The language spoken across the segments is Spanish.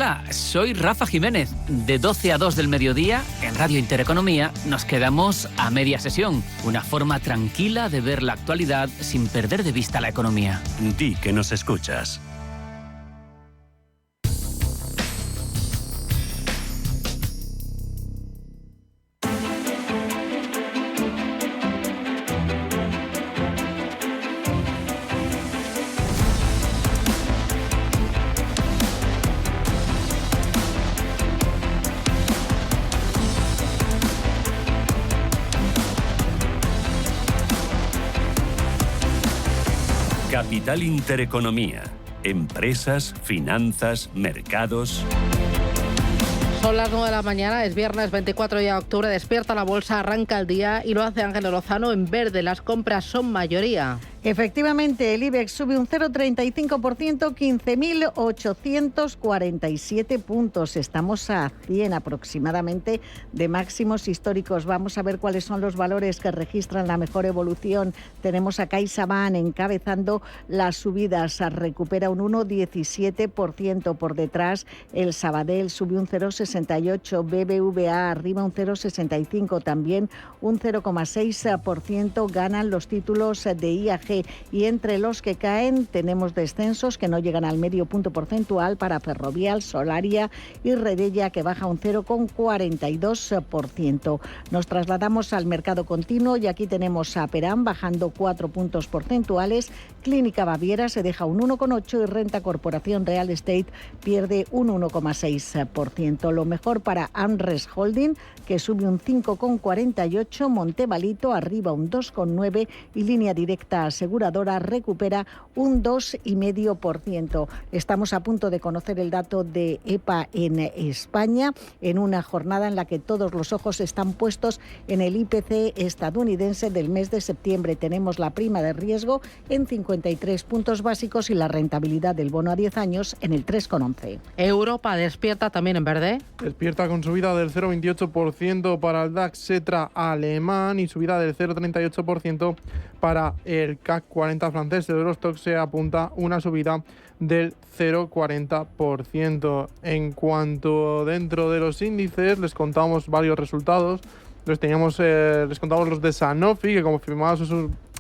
Hola, soy Rafa Jiménez. De 12 a 2 del mediodía, en Radio Intereconomía, nos quedamos a media sesión. Una forma tranquila de ver la actualidad sin perder de vista la economía. Di que nos escuchas. Capital Intereconomía. Empresas, finanzas, mercados. Son las 9 de la mañana, es viernes 24 de octubre, despierta la bolsa, arranca el día y lo hace Ángel Lozano en verde. Las compras son mayoría. Efectivamente, el IBEX sube un 0,35%, 15.847 puntos. Estamos a 100 aproximadamente de máximos históricos. Vamos a ver cuáles son los valores que registran la mejor evolución. Tenemos a CaixaBank encabezando las subidas. Recupera un 1,17%. Por detrás, el Sabadell sube un 0,68%. BBVA arriba un 0,65%. También un 0,6% ganan los títulos de IAG. Y entre los que caen tenemos descensos que no llegan al medio punto porcentual para Ferrovial, Solaria y Redella, que baja un 0,42%. Nos trasladamos al mercado continuo y aquí tenemos a Peram bajando 4 puntos porcentuales, Clínica Baviera se deja un 1,8% y Renta Corporación Real Estate pierde un 1,6%. Lo mejor para AmRest Holding, que sube un 5,48%, Montevalito arriba un 2,9% y Línea Directa Aseguradora recupera un 2,5%. Estamos a punto de conocer el dato de EPA en España, en una jornada en la que todos los ojos están puestos en el IPC estadounidense del mes de septiembre. Tenemos la prima de riesgo en 53 puntos básicos y la rentabilidad del bono a 10 años en el 3,11. Europa despierta también en verde. Despierta con subida del 0,28% para el DAX Xetra alemán y subida del 0,38% para el CAC 40 francés. El Eurostoxx se apunta una subida del 0,40%. En cuanto dentro de los índices, les contamos varios resultados. Les contamos los de Sanofi, que confirmaba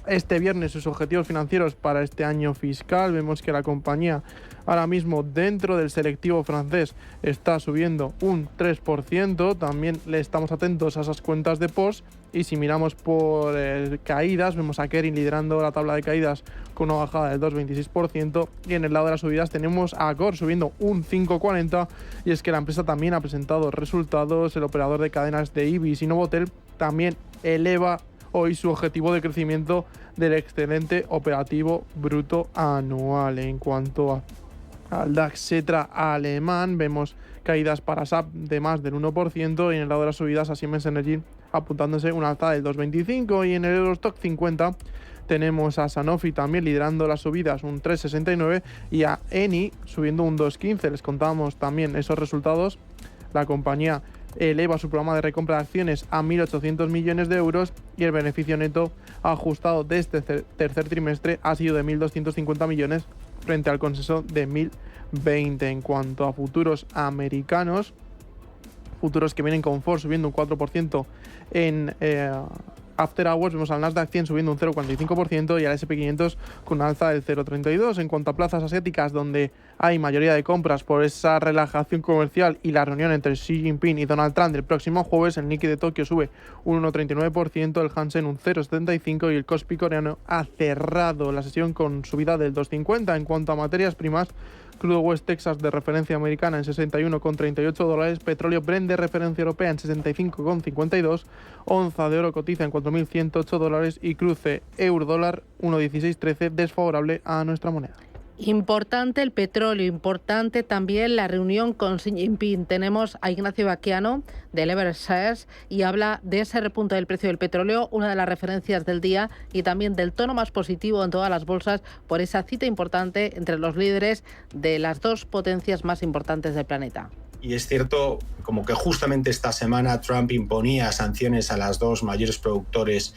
este viernes sus objetivos financieros para este año fiscal. Vemos que la compañía ahora mismo dentro del selectivo francés está subiendo un 3%. También le estamos atentos a esas cuentas de post. Y si miramos por caídas, vemos a Kering liderando la tabla de caídas con una bajada del 2,26%. Y en el lado de las subidas tenemos a Accor subiendo un 5,40%. Y es que la empresa también ha presentado resultados. El operador de cadenas de Ibis y Novotel también eleva hoy su objetivo de crecimiento del excelente operativo bruto anual. En cuanto al DAX Xetra alemán, vemos caídas para SAP de más del 1% y en el lado de las subidas a Siemens Energy apuntándose una alza del 2,25%. Y en el Eurostoxx 50 tenemos a Sanofi también liderando las subidas un 3,69% y a Eni subiendo un 2,15%. Les contábamos también esos resultados. La compañía eleva su programa de recompra de acciones a 1.800 millones de euros y el beneficio neto ajustado de este tercer trimestre ha sido de 1.250 millones frente al consenso de 1.020. En cuanto a futuros americanos, futuros que vienen con Ford subiendo un 4% en After Hours, vemos al Nasdaq 100 subiendo un 0,45% y al S&P 500 con una alza del 0,32%. En cuanto a plazas asiáticas, donde hay mayoría de compras por esa relajación comercial y la reunión entre Xi Jinping y Donald Trump del próximo jueves, el Nikkei de Tokio sube un 1,39%, el Hansen un 0,75% y el Kospi coreano ha cerrado la sesión con subida del 2,50%. En cuanto a materias primas, crudo West Texas de referencia americana en $61,38, petróleo Brent de referencia europea en 65,52, onza de oro cotiza en $4.108 y cruce euro-dólar 1,1613 desfavorable a nuestra moneda. Importante el petróleo, importante también la reunión con Xi Jinping. Tenemos a Ignacio Baquiano del Everest Shares y habla de ese repunte del precio del petróleo, una de las referencias del día y también del tono más positivo en todas las bolsas por esa cita importante entre los líderes de las dos potencias más importantes del planeta. Y es cierto como que justamente esta semana Trump imponía sanciones a las dos mayores productores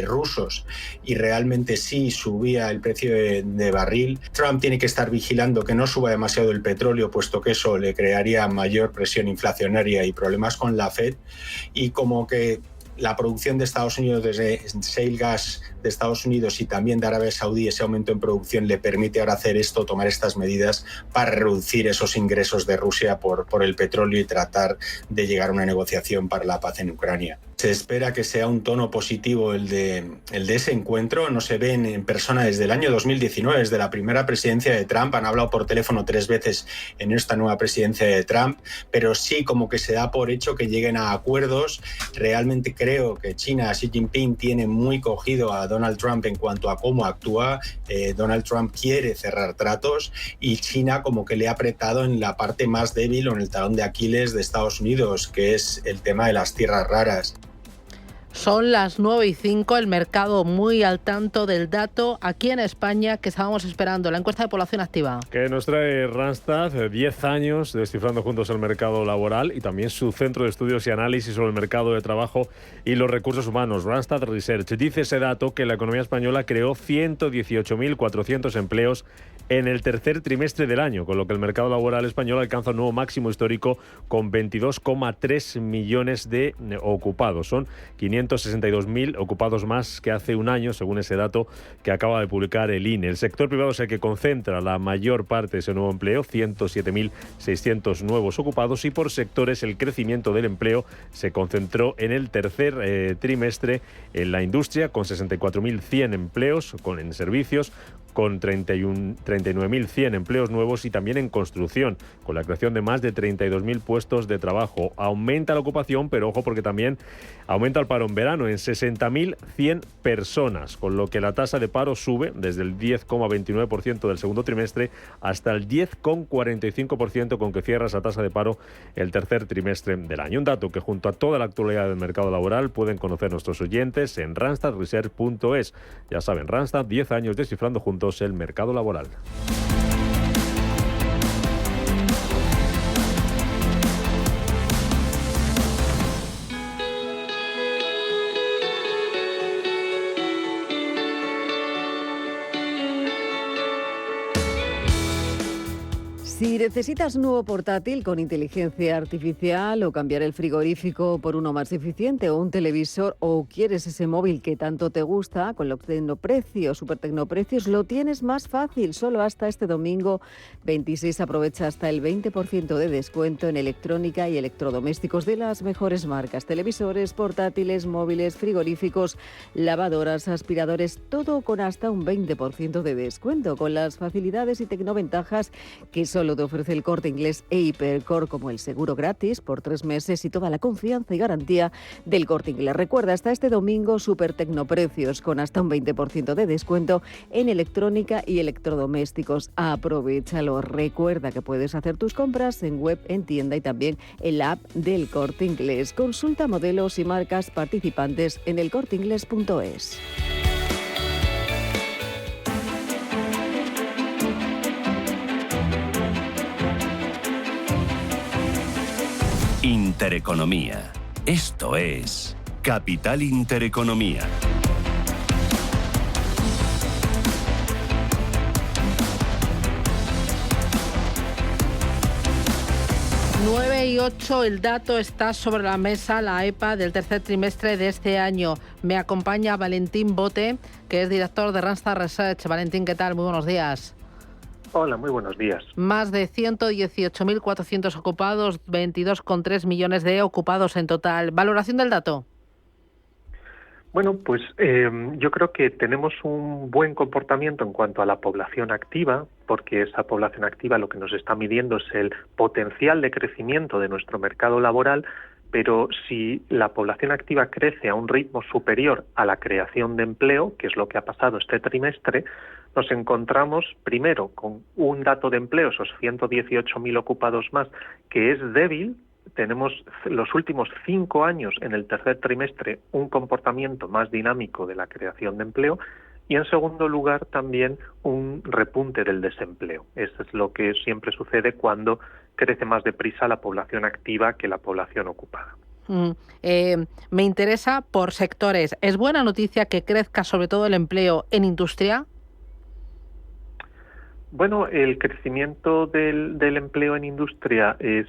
rusos y realmente sí subía el precio de barril. Trump tiene que estar vigilando que no suba demasiado el petróleo, puesto que eso le crearía mayor presión inflacionaria y problemas con la Fed. Y como que la producción de Estados Unidos, desde shale gas de Estados Unidos y también de Arabia Saudí, ese aumento en producción le permite ahora hacer esto, tomar estas medidas para reducir esos ingresos de Rusia por el petróleo y tratar de llegar a una negociación para la paz en Ucrania. Se espera que sea un tono positivo el de ese encuentro. No se ven en persona desde el año 2019, desde la primera presidencia de Trump. Han hablado por teléfono 3 veces en esta nueva presidencia de Trump, pero sí como que se da por hecho que lleguen a acuerdos. Realmente creo que China, Xi Jinping, tiene muy cogido a Donald Trump en cuanto a cómo actúa. Donald Trump quiere cerrar tratos y China como que le ha apretado en la parte más débil o en el talón de Aquiles de Estados Unidos, que es el tema de las tierras raras. Son las 9:05, el mercado muy al tanto del dato aquí en España que estábamos esperando, la encuesta de población activa. Que nos trae Randstad, 10 años descifrando juntos el mercado laboral y también su centro de estudios y análisis sobre el mercado de trabajo y los recursos humanos. Randstad Research dice ese dato que la economía española creó 118.400 empleos en el tercer trimestre del año, con lo que el mercado laboral español alcanza un nuevo máximo histórico con 22,3 millones de ocupados. Son 562.000 ocupados más que hace un año, según ese dato que acaba de publicar el INE. El sector privado es el que concentra la mayor parte de ese nuevo empleo, 107.600 nuevos ocupados, y por sectores el crecimiento del empleo se concentró en el tercer trimestre en la industria, con 64.100 empleos, en servicios, con 39.100 empleos nuevos, y también en construcción, con la creación de más de 32.000 puestos de trabajo. Aumenta la ocupación, pero ojo, porque también aumenta el paro en verano en 60.100 personas, con lo que la tasa de paro sube desde el 10,29% del segundo trimestre hasta el 10,45% con que cierra esa tasa de paro el tercer trimestre del año. Un dato que, junto a toda la actualidad del mercado laboral, pueden conocer nuestros oyentes en randstadresearch.es. Ya saben, Randstad, 10 años descifrando juntos el mercado laboral. Si necesitas un nuevo portátil con inteligencia artificial, o cambiar el frigorífico por uno más eficiente, o un televisor, o quieres ese móvil que tanto te gusta, con los tecnoprecios, super tecnoprecios, lo tienes más fácil. Solo hasta este domingo 26 aprovecha hasta el 20% de descuento en electrónica y electrodomésticos de las mejores marcas: televisores, portátiles, móviles, frigoríficos, lavadoras, aspiradores, todo con hasta un 20% de descuento, con las facilidades y tecnoventajas que solo te ofrece el Corte Inglés e Hipercor, como el seguro gratis por 3 meses y toda la confianza y garantía del Corte Inglés. Recuerda, hasta este domingo, super tecnoprecios con hasta un 20% de descuento en electrónica y electrodomésticos. Aprovéchalo. Recuerda que puedes hacer tus compras en web, en tienda y también en la app del Corte Inglés. Consulta modelos y marcas participantes en elcorteingles.es. Intereconomía. Esto es Capital Intereconomía. Nueve y 8, el dato está sobre la mesa, la EPA del tercer trimestre de este año. Me acompaña Valentín Bote, que es director de Randstad Research. Valentín, ¿qué tal? Muy buenos días. Hola, muy buenos días. Más de 118.400 ocupados, 22,3 millones de ocupados en total. ¿Valoración del dato? Bueno, pues yo creo que tenemos un buen comportamiento en cuanto a la población activa, porque esa población activa lo que nos está midiendo es el potencial de crecimiento de nuestro mercado laboral, pero si la población activa crece a un ritmo superior a la creación de empleo, que es lo que ha pasado este trimestre, nos encontramos primero con un dato de empleo, esos 118.000 ocupados más, que es débil. Tenemos los últimos 5 años en el tercer trimestre un comportamiento más dinámico de la creación de empleo, y en segundo lugar también un repunte del desempleo. Eso es lo que siempre sucede cuando crece más deprisa la población activa que la población ocupada. Me interesa por sectores. ¿Es buena noticia que crezca sobre todo el empleo en industria? Bueno, el crecimiento del empleo en industria es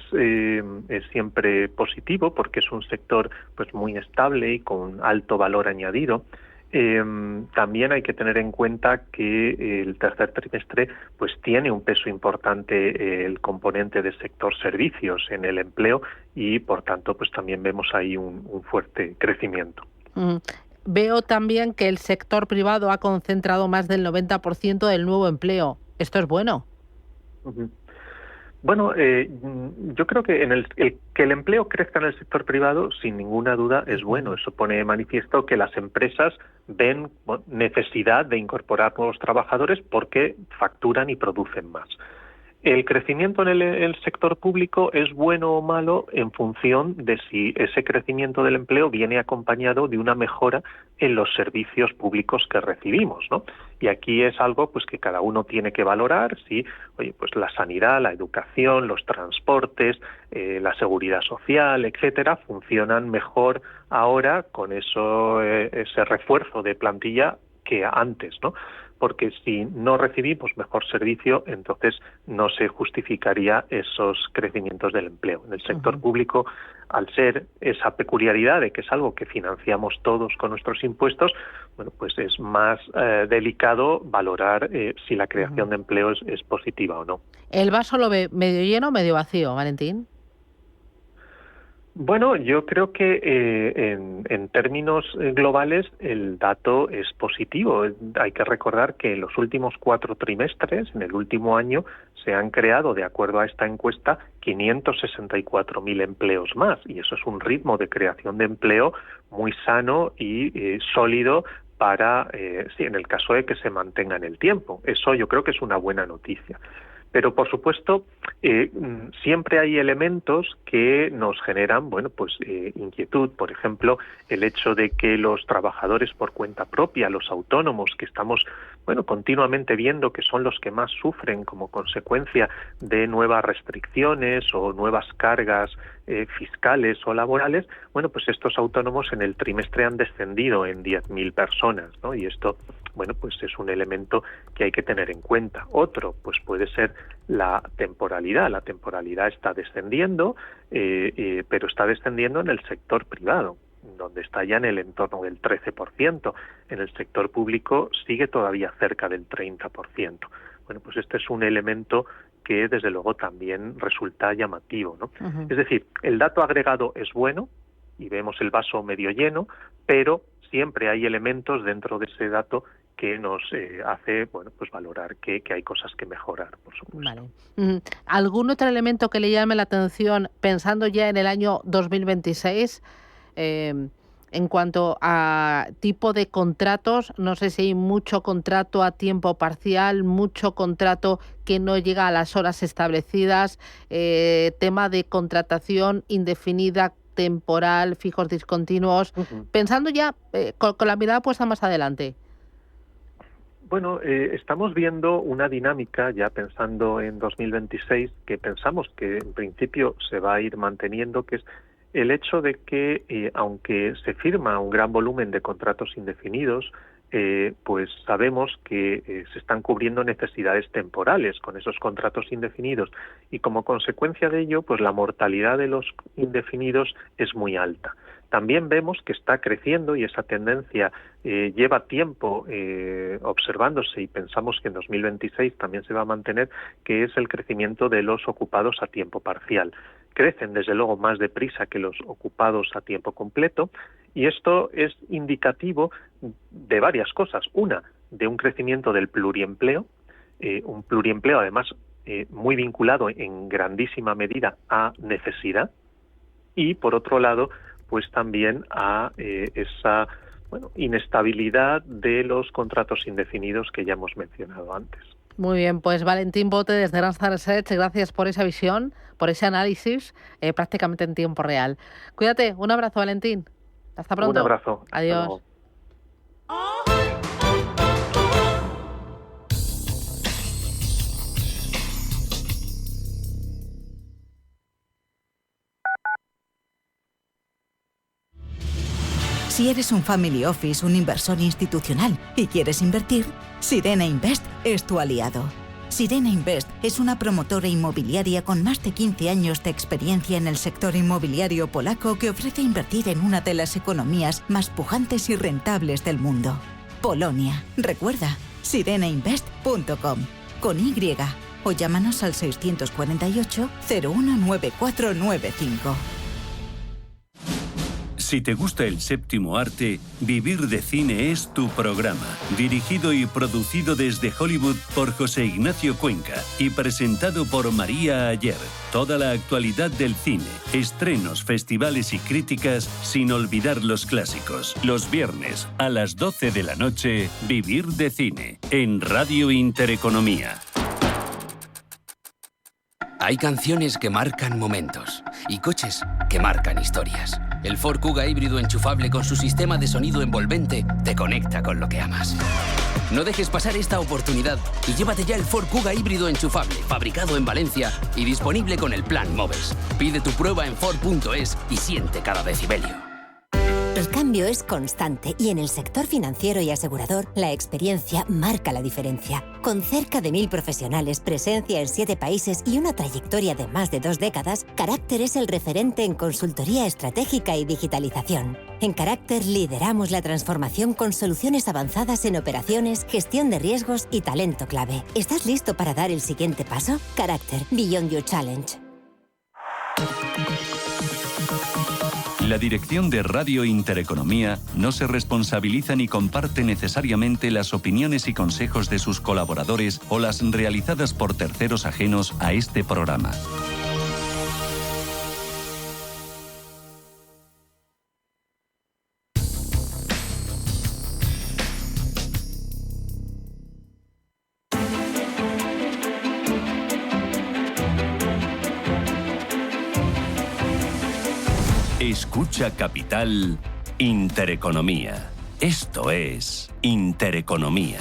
siempre positivo porque es un sector pues muy estable y con alto valor añadido. También hay que tener en cuenta que el tercer trimestre pues tiene un peso importante el componente del sector servicios en el empleo y por tanto pues también vemos ahí un fuerte crecimiento. Veo también que el sector privado ha concentrado más del 90% del nuevo empleo. ¿Esto es bueno? Bueno, yo creo que que el empleo crezca en el sector privado, sin ninguna duda, es bueno. Eso pone de manifiesto que las empresas ven necesidad de incorporar nuevos trabajadores porque facturan y producen más. El crecimiento en el sector público es bueno o malo en función de si ese crecimiento del empleo viene acompañado de una mejora en los servicios públicos que recibimos, ¿no? Y aquí es algo pues que cada uno tiene que valorar si, oye, pues la sanidad, la educación, los transportes, la seguridad social, etcétera, funcionan mejor ahora con ese refuerzo de plantilla que antes, ¿no? Porque si no recibimos mejor servicio, entonces no se justificaría esos crecimientos del empleo. En el sector público, al ser esa peculiaridad de que es algo que financiamos todos con nuestros impuestos, bueno, pues es más delicado valorar si la creación de empleo es positiva o no. ¿El vaso lo ve medio lleno o medio vacío, Valentín? Bueno, yo creo que en términos globales el dato es positivo. Hay que recordar que en los últimos 4 trimestres, en el último año, se han creado, de acuerdo a esta encuesta, 564.000 empleos más. Y eso es un ritmo de creación de empleo muy sano y sólido para, en el caso de que se mantenga en el tiempo. Eso yo creo que es una buena noticia. Pero, por supuesto, siempre hay elementos que nos generan, bueno, pues inquietud. Por ejemplo, el hecho de que los trabajadores por cuenta propia, los autónomos, que estamos, bueno, continuamente viendo que son los que más sufren como consecuencia de nuevas restricciones o nuevas cargas fiscales o laborales, bueno, pues estos autónomos en el trimestre han descendido en 10.000 personas, ¿no? Y esto, bueno, pues es un elemento que hay que tener en cuenta. Otro, pues puede ser la temporalidad. La temporalidad está descendiendo, pero está descendiendo en el sector privado, donde está ya en el entorno del 13%. En el sector público sigue todavía cerca del 30%. Bueno, pues este es un elemento que desde luego también resulta llamativo, ¿no? Es decir, el dato agregado es bueno y vemos el vaso medio lleno, pero siempre hay elementos dentro de ese dato que nos hace, bueno, pues valorar que hay cosas que mejorar, por supuesto. Vale. ¿Algún otro elemento que le llame la atención pensando ya en el año 2026? En cuanto a tipo de contratos, no sé si hay mucho contrato a tiempo parcial, mucho contrato que no llega a las horas establecidas, tema de contratación indefinida, temporal, fijos discontinuos, pensando ya con la mirada puesta más adelante. Bueno, estamos viendo una dinámica, ya pensando en 2026, que pensamos que en principio se va a ir manteniendo, que es el hecho de que, aunque se firma un gran volumen de contratos indefinidos, pues sabemos que se están cubriendo necesidades temporales con esos contratos indefinidos y como consecuencia de ello, pues la mortalidad de los indefinidos es muy alta. También vemos que está creciendo y esa tendencia lleva tiempo observándose y pensamos que en 2026 también se va a mantener, que es el crecimiento de los ocupados a tiempo parcial. Crecen desde luego más deprisa que los ocupados a tiempo completo y esto es indicativo de varias cosas. Una, de un crecimiento del pluriempleo, un pluriempleo además muy vinculado en grandísima medida a necesidad y por otro lado pues también a esa inestabilidad de los contratos indefinidos que ya hemos mencionado antes. Muy bien, pues Valentín Bote desde Randstad Research, gracias por esa visión, por ese análisis prácticamente en tiempo real. Cuídate, un abrazo Valentín, hasta pronto. Un abrazo. Adiós. Si eres un family office, un inversor institucional y quieres invertir, Sirena Invest es tu aliado. Sirena Invest es una promotora inmobiliaria con más de 15 años de experiencia en el sector inmobiliario polaco que ofrece invertir en una de las economías más pujantes y rentables del mundo. Polonia. Recuerda, sirenainvest.com con Y o llámanos al 648 019495. Si te gusta el séptimo arte, Vivir de Cine es tu programa. Dirigido y producido desde Hollywood por José Ignacio Cuenca y presentado por María Ayer. Toda la actualidad del cine, estrenos, festivales y críticas, sin olvidar los clásicos. Los viernes a las 12 de la noche, Vivir de Cine, en Radio Intereconomía. Hay canciones que marcan momentos y coches que marcan historias. El Ford Kuga híbrido enchufable con su sistema de sonido envolvente te conecta con lo que amas. No dejes pasar esta oportunidad y llévate ya el Ford Kuga híbrido enchufable, fabricado en Valencia y disponible con el plan Moves. Pide tu prueba en Ford.es y siente cada decibelio. El cambio es constante y en el sector financiero y asegurador la experiencia marca la diferencia. Con cerca de 1.000 profesionales, presencia en 7 países y una trayectoria de más de 2 décadas, Carácter es el referente en consultoría estratégica y digitalización. En Carácter lideramos la transformación con soluciones avanzadas en operaciones, gestión de riesgos y talento clave. ¿Estás listo para dar el siguiente paso? Carácter, Beyond Your Challenge. La dirección de Radio Intereconomía no se responsabiliza ni comparte necesariamente las opiniones y consejos de sus colaboradores o las realizadas por terceros ajenos a este programa. Escucha Capital Intereconomía. Esto es Intereconomía.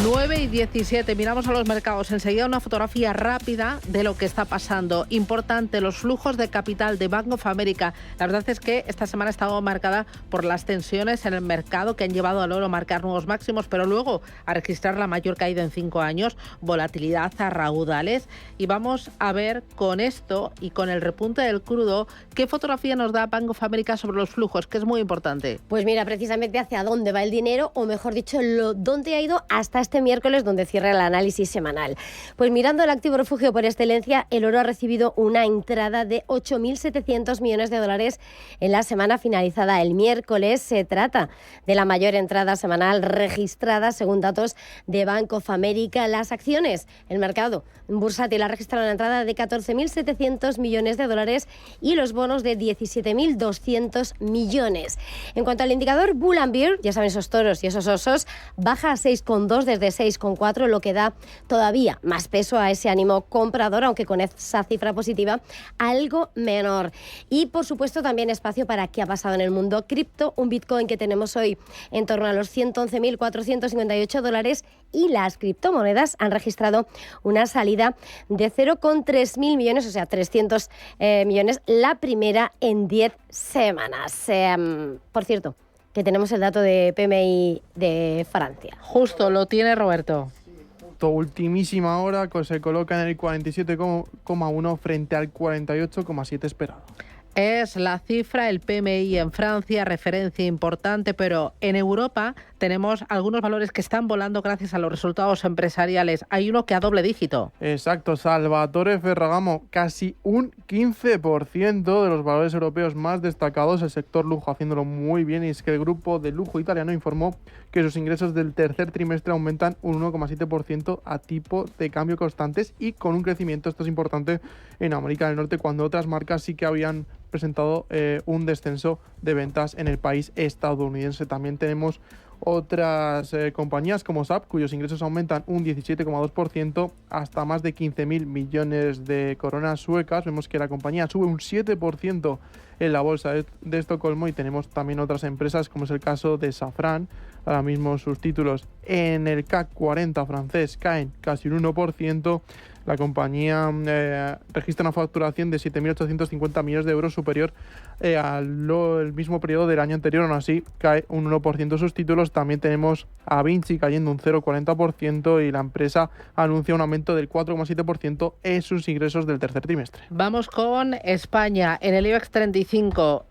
9:17, miramos a los mercados. Enseguida una fotografía rápida de lo que está pasando. Importante, los flujos de capital de Bank of America. La verdad es que esta semana ha estado marcada por las tensiones en el mercado que han llevado al oro a marcar nuevos máximos, pero luego a registrar la mayor caída en 5 años, volatilidad a raudales. Y vamos a ver con esto y con el repunte del crudo, qué fotografía nos da Bank of America sobre los flujos, que es muy importante. Pues mira, precisamente hacia dónde va el dinero, o mejor dicho, dónde ha ido hasta este miércoles, donde cierra el análisis semanal. Pues mirando el activo refugio por excelencia, el oro ha recibido una entrada de 8.700 millones de dólares en la semana finalizada el miércoles. Se trata de la mayor entrada semanal registrada según datos de Bank of America. Las acciones, el mercado bursátil ha registrado una entrada de 14.700 millones de dólares y los bonos de 17.200 millones. En cuanto al indicador Bull and Bear, ya saben, esos toros y esos osos, baja a 6,2 desde 6,4, lo que da todavía más peso a ese ánimo comprador, aunque con esa cifra positiva algo menor. Y por supuesto también espacio para qué ha pasado en el mundo cripto, un Bitcoin que tenemos hoy en torno a los 111.458 dólares y las criptomonedas han registrado una salida de 0,3 millones, o sea, 300 millones, la primera en 10 semanas. Por cierto, que tenemos el dato de PMI de Francia. Justo, lo tiene Roberto. Ultimísima hora, se coloca en el 47,1 frente al 48,7 esperado. Es la cifra, el PMI en Francia, referencia importante, pero en Europa tenemos algunos valores que están volando gracias a los resultados empresariales. Hay uno que a doble dígito. Exacto, Salvatore Ferragamo, casi un 15% de los valores europeos más destacados, el sector lujo haciéndolo muy bien, y es que el grupo de lujo italiano informó que sus ingresos del tercer trimestre aumentan un 1,7% a tipo de cambio constantes y con un crecimiento, esto es importante, en América del Norte, cuando otras marcas sí que habían presentado un descenso de ventas en el país estadounidense. También tenemos otras compañías como SAP, cuyos ingresos aumentan un 17,2% hasta más de 15.000 millones de coronas suecas. Vemos que la compañía sube un 7% en la bolsa de Estocolmo, y tenemos también otras empresas como es el caso de Safran. Ahora mismo sus títulos en el CAC 40 francés caen casi un 1%. La compañía registra una facturación de 7.850 millones de euros, superior al mismo periodo del año anterior. Aún así, cae un 1% sus títulos. También tenemos a Vinci cayendo un 0,40% y la empresa anuncia un aumento del 4,7% en sus ingresos del tercer trimestre. Vamos con España. En el IBEX 35,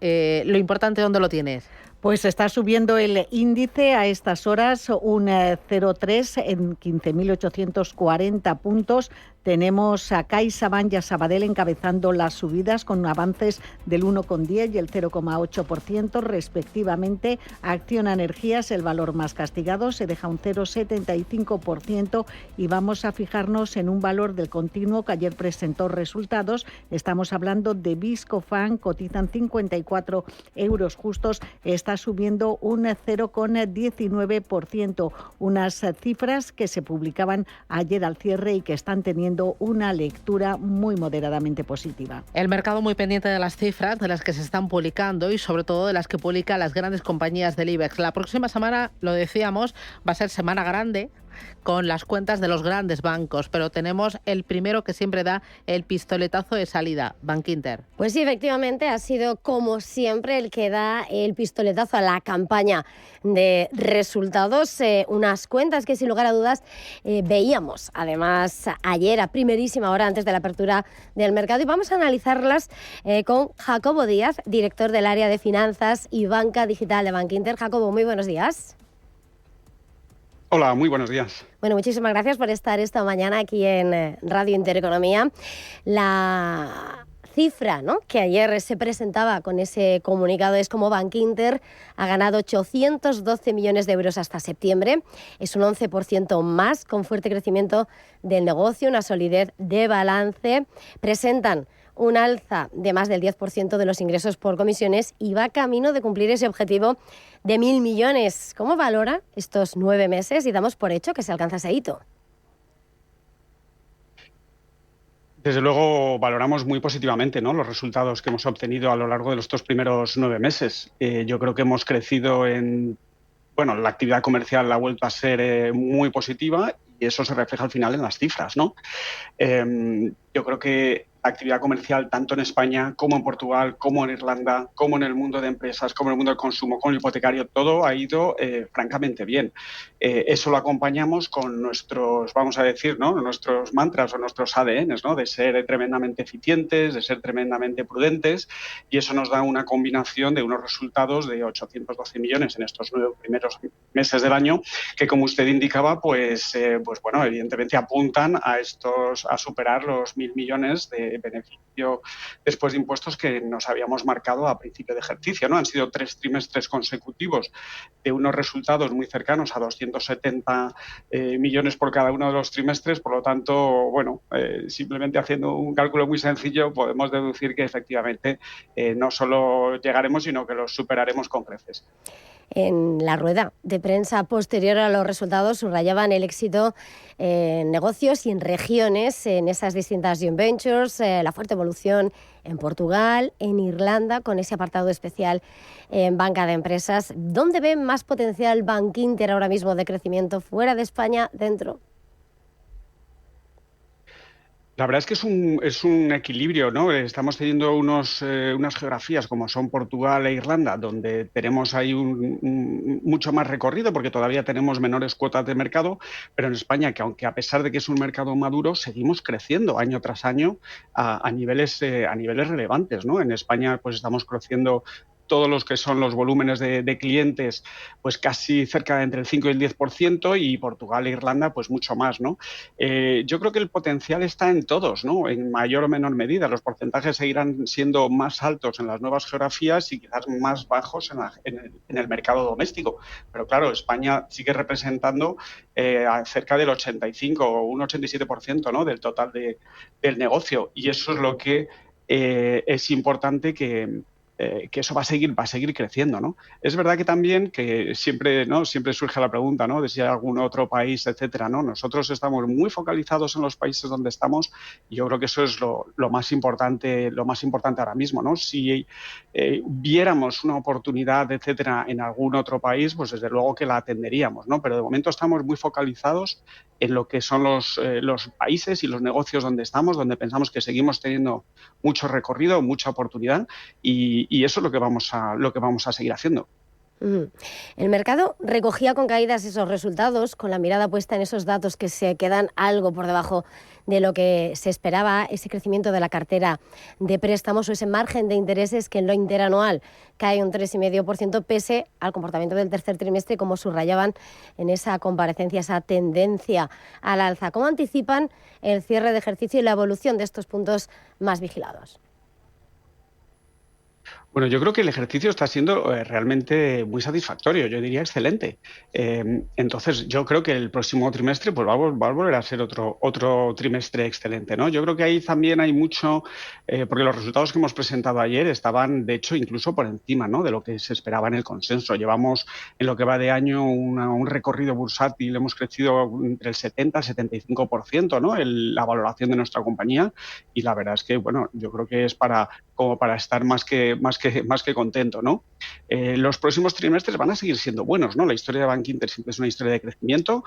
lo importante, ¿dónde lo tienes? Pues está subiendo el índice a estas horas un 0,3 en 15.840 puntos. Tenemos a CaixaBank y a Sabadell encabezando las subidas con avances del 1,10 y el 0,8% respectivamente. Acciona Energías, el valor más castigado, se deja un 0,75% y vamos a fijarnos en un valor del continuo que ayer presentó resultados. Estamos hablando de Viscofan, cotizan 54 euros justos, está subiendo un 0,19%. Unas cifras que se publicaban ayer al cierre y que están teniendo una lectura muy moderadamente positiva. El mercado muy pendiente de las cifras, de las que se están publicando y sobre todo de las que publican las grandes compañías del IBEX. La próxima semana, lo decíamos, va a ser semana grande con las cuentas de los grandes bancos, pero tenemos el primero que siempre da el pistoletazo de salida, Bankinter. Pues sí, efectivamente, ha sido como siempre el que da el pistoletazo a la campaña de resultados, unas cuentas que sin lugar a dudas veíamos además ayer a primerísima hora antes de la apertura del mercado, y vamos a analizarlas con Jacobo Díaz, director del área de finanzas y banca digital de Bankinter. Jacobo, muy buenos días. Hola, muy buenos días. Bueno, muchísimas gracias por estar esta mañana aquí en Radio Intereconomía. La cifra, ¿no?, que ayer se presentaba con ese comunicado es como Bankinter ha ganado 812 millones de euros hasta septiembre. Es un 11% más, con fuerte crecimiento del negocio, una solidez de balance. Presentan un alza de más del 10% de los ingresos por comisiones y va camino de cumplir ese objetivo de 1.000 millones. ¿Cómo valora estos 9 meses y damos por hecho que se alcanza ese hito? Desde luego valoramos muy positivamente, ¿no?, los resultados que hemos obtenido a lo largo de estos primeros 9 meses. Yo creo que hemos crecido la actividad comercial ha vuelto a ser muy positiva y eso se refleja al final en las cifras, ¿no? Yo creo que la actividad comercial, tanto en España como en Portugal, como en Irlanda, como en el mundo de empresas, como en el mundo del consumo, con el hipotecario, todo ha ido francamente bien. Eso lo acompañamos con nuestros, vamos a decir, ¿no?, nuestros mantras o nuestros ADNs, ¿no?, de ser tremendamente eficientes, de ser tremendamente prudentes, y eso nos da una combinación de unos resultados de 812 millones en estos 9 primeros meses del año, que, como usted indicaba, pues bueno, evidentemente apuntan a superar los 1.000 millones de beneficio después de impuestos que nos habíamos marcado a principio de ejercicio, ¿no? Han sido 3 trimestres consecutivos de unos resultados muy cercanos a 270 millones por cada uno de los trimestres. Por lo tanto, bueno, simplemente haciendo un cálculo muy sencillo podemos deducir que efectivamente no solo llegaremos, sino que los superaremos con creces. En la rueda de prensa posterior a los resultados subrayaban el éxito en negocios y en regiones, en esas distintas joint ventures, la fuerte evolución en Portugal, en Irlanda, con ese apartado especial en banca de empresas. ¿Dónde ven más potencial Bankinter ahora mismo de crecimiento, fuera de España, dentro? La verdad es que es un equilibrio, ¿no? Estamos teniendo unas geografías como son Portugal e Irlanda, donde tenemos ahí mucho más recorrido porque todavía tenemos menores cuotas de mercado, pero en España, que aunque a pesar de que es un mercado maduro, seguimos creciendo año tras año a niveles relevantes, ¿no? En España pues estamos creciendo todos los que son los volúmenes de clientes, pues casi cerca de entre el 5 y el 10%, y Portugal e Irlanda, pues mucho más, ¿no? Yo creo que el potencial está en todos, ¿no? En mayor o menor medida. Los porcentajes seguirán siendo más altos en las nuevas geografías y quizás más bajos en el mercado doméstico. Pero claro, España sigue representando cerca del 85 o un 87%, ¿no?, del total del negocio. Y eso es lo que es importante que eso va a seguir creciendo, ¿no? Es verdad que también que siempre surge la pregunta, ¿no?, de si hay algún otro país, etcétera, ¿no? Nosotros estamos muy focalizados en los países donde estamos y yo creo que eso es lo más importante ahora mismo, ¿no? Si viéramos una oportunidad, etcétera, en algún otro país, pues desde luego que la atenderíamos, ¿no? Pero de momento estamos muy focalizados en lo que son los países y los negocios donde estamos, donde pensamos que seguimos teniendo mucho recorrido, mucha oportunidad, y eso es lo que vamos a seguir haciendo. El mercado recogía con caídas esos resultados, con la mirada puesta en esos datos que se quedan algo por debajo de lo que se esperaba, ese crecimiento de la cartera de préstamos o ese margen de intereses que en lo interanual cae un 3,5% pese al comportamiento del tercer trimestre, como subrayaban en esa comparecencia, esa tendencia al alza. ¿Cómo anticipan el cierre de ejercicio y la evolución de estos puntos más vigilados? Bueno, yo creo que el ejercicio está siendo realmente muy satisfactorio, yo diría excelente. Entonces, yo creo que el próximo trimestre pues va a volver a ser otro trimestre excelente, ¿no? Yo creo que ahí también hay mucho, porque los resultados que hemos presentado ayer estaban, de hecho, incluso por encima, ¿no?, de lo que se esperaba en el consenso. Llevamos, en lo que va de año, un recorrido bursátil, hemos crecido entre el 70 al 75%, ¿no?, la valoración de nuestra compañía, y la verdad es que, bueno, yo creo que es como para estar más que contento, ¿no? Los próximos trimestres van a seguir siendo buenos, ¿no? La historia de Bankinter siempre es una historia de crecimiento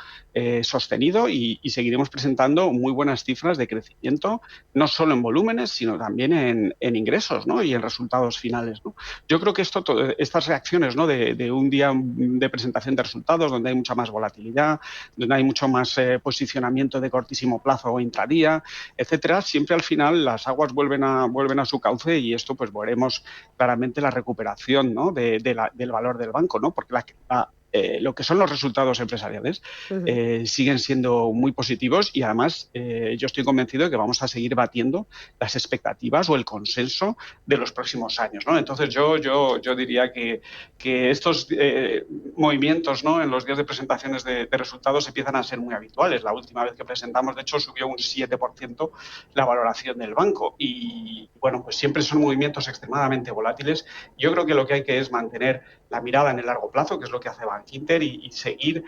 sostenido y seguiremos presentando muy buenas cifras de crecimiento, no solo en volúmenes, sino también en ingresos, ¿no?, y en resultados finales, ¿no? Yo creo que estas reacciones, ¿no?, de un día de presentación de resultados donde hay mucha más volatilidad, donde hay mucho más posicionamiento de cortísimo plazo o intradía, etcétera, siempre al final las aguas vuelven a su cauce, y esto pues veremos claramente la recuperación, ¿no?, del valor del banco, ¿no?, porque lo que son los resultados empresariales siguen siendo muy positivos, y además yo estoy convencido de que vamos a seguir batiendo las expectativas o el consenso de los próximos años, ¿no? Entonces yo diría que estos movimientos, ¿no?, en los días de presentaciones de resultados empiezan a ser muy habituales. La última vez que presentamos, de hecho, subió un 7% la valoración del banco, y bueno, pues siempre son movimientos extremadamente volátiles. Yo creo que lo que hay que es mantener la mirada en el largo plazo, que es lo que hace Bankinter, y seguir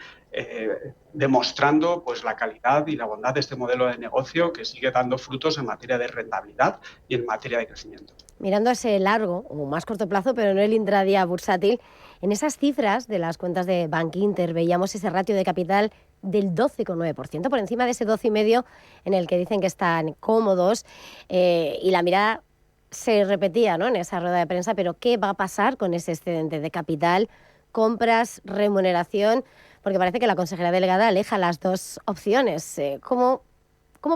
demostrando pues la calidad y la bondad de este modelo de negocio, que sigue dando frutos en materia de rentabilidad y en materia de crecimiento. Mirando a ese largo o más corto plazo, pero no el intradía bursátil, en esas cifras de las cuentas de Bankinter veíamos ese ratio de capital del 12,9%, por encima de ese 12,5% en el que dicen que están cómodos, y la mirada se repetía, ¿no?, en esa rueda de prensa, pero ¿qué va a pasar con ese excedente de capital? Compras, remuneración, porque parece que la consejera delegada aleja las dos opciones. ¿Cómo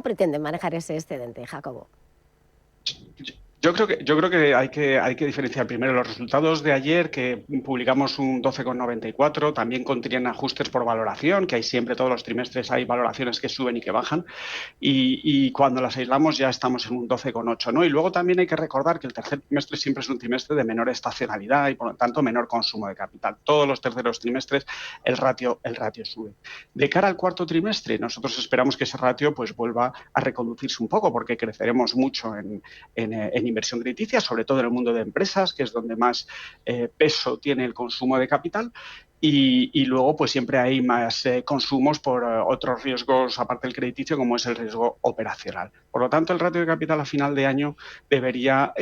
pretenden manejar ese excedente, Jacobo? Yo creo que hay que diferenciar primero los resultados de ayer, que publicamos un 12,94, también contenían ajustes por valoración, que hay siempre, todos los trimestres hay valoraciones que suben y que bajan, y cuando las aislamos ya estamos en un 12,8, ¿no? Y luego también hay que recordar que el tercer trimestre siempre es un trimestre de menor estacionalidad y por lo tanto menor consumo de capital. Todos los terceros trimestres el ratio sube. De cara al cuarto trimestre, nosotros esperamos que ese ratio pues vuelva a reconducirse un poco, porque creceremos mucho en inversión crediticia, sobre todo en el mundo de empresas, que es donde más peso tiene el consumo de capital, y luego pues siempre hay más consumos por otros riesgos aparte del crediticio, como es el riesgo operacional. Por lo tanto, el ratio de capital a final de año debería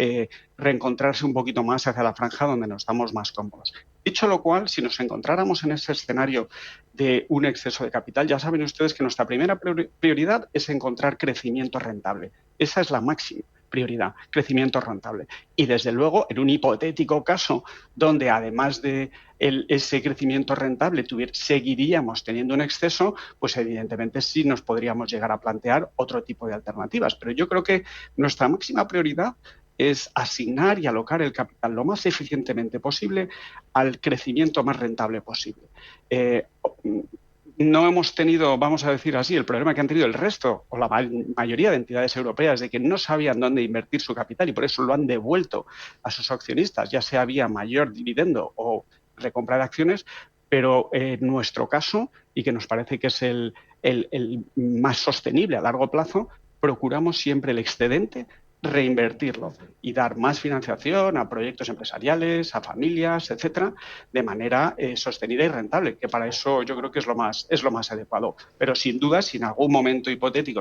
reencontrarse un poquito más hacia la franja donde nos estamos más cómodos. Dicho lo cual, si nos encontráramos en ese escenario de un exceso de capital, ya saben ustedes que nuestra primera prioridad es encontrar crecimiento rentable. Esa es la máxima prioridad, crecimiento rentable. Y desde luego, en un hipotético caso donde además de ese crecimiento rentable seguiríamos teniendo un exceso, pues evidentemente sí nos podríamos llegar a plantear otro tipo de alternativas. Pero yo creo que nuestra máxima prioridad es asignar y alocar el capital lo más eficientemente posible al crecimiento más rentable posible. No hemos tenido, vamos a decir así, el problema que han tenido el resto o la mayoría de entidades europeas de que no sabían dónde invertir su capital y por eso lo han devuelto a sus accionistas, ya sea vía mayor dividendo o recompra de acciones, pero en nuestro caso, y que nos parece que es el más sostenible a largo plazo, procuramos siempre el excedente reinvertirlo y dar más financiación a proyectos empresariales, a familias, etcétera, de manera sostenida y rentable, que para eso yo creo que es lo más adecuado. Pero sin duda, si en algún momento hipotético